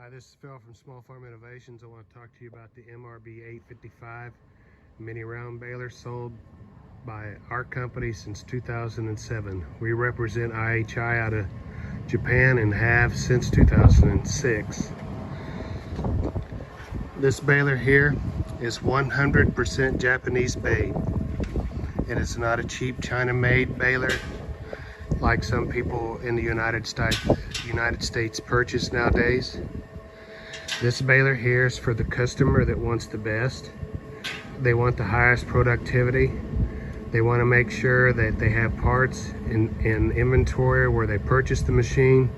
Hi, this is Phil from Small Farm Innovations. I want to talk to you about the MRB855 mini round baler sold by our company since 2007. We represent IHI out of Japan and have since 2006. This baler here is 100% Japanese made. It is not a cheap China-made baler like some people in the United States purchase nowadays. This baler here is for the customer that wants the best. They want the highest productivity. They want to make sure that they have parts in inventory where they purchase the machine.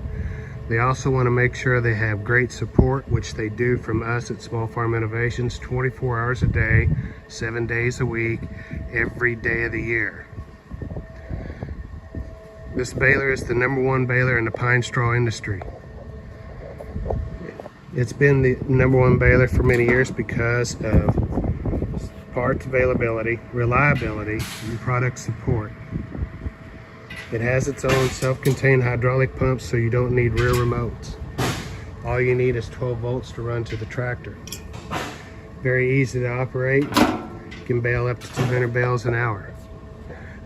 They also want to make sure they have great support, which they do from us at Small Farm Innovations 24 hours a day, 7 days a week, every day of the year. This baler is the #1 baler in the pine straw industry. It's been the #1 baler for many years because of parts availability, reliability, and product support. It has its own self-contained hydraulic pump, so you don't need rear remotes. All you need is 12 volts to run to the tractor. Very easy to operate. You can bale up to 200 bales an hour.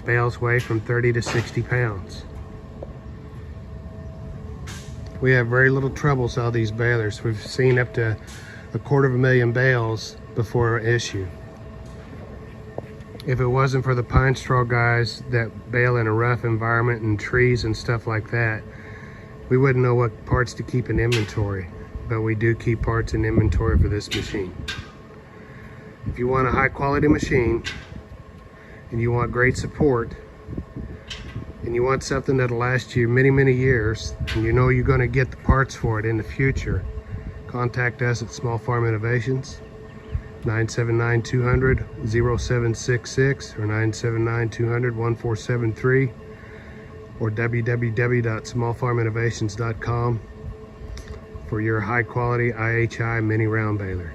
Bales weigh from 30 to 60 pounds. We have very little trouble with all these balers. We've seen up to 250,000 bales before issue. If it wasn't for the pine straw guys that bale in a rough environment and trees and stuff like that, we wouldn't know what parts to keep in inventory, but we do keep parts in inventory for this machine. If you want a high quality machine and you want great support and you want something that'll last you many years and you know you're going to get the parts for it in the future, contact us at Small Farm Innovations, 979-200-0766 or 979-200-1473 or www.smallfarminnovations.com for your high quality IHI mini round baler.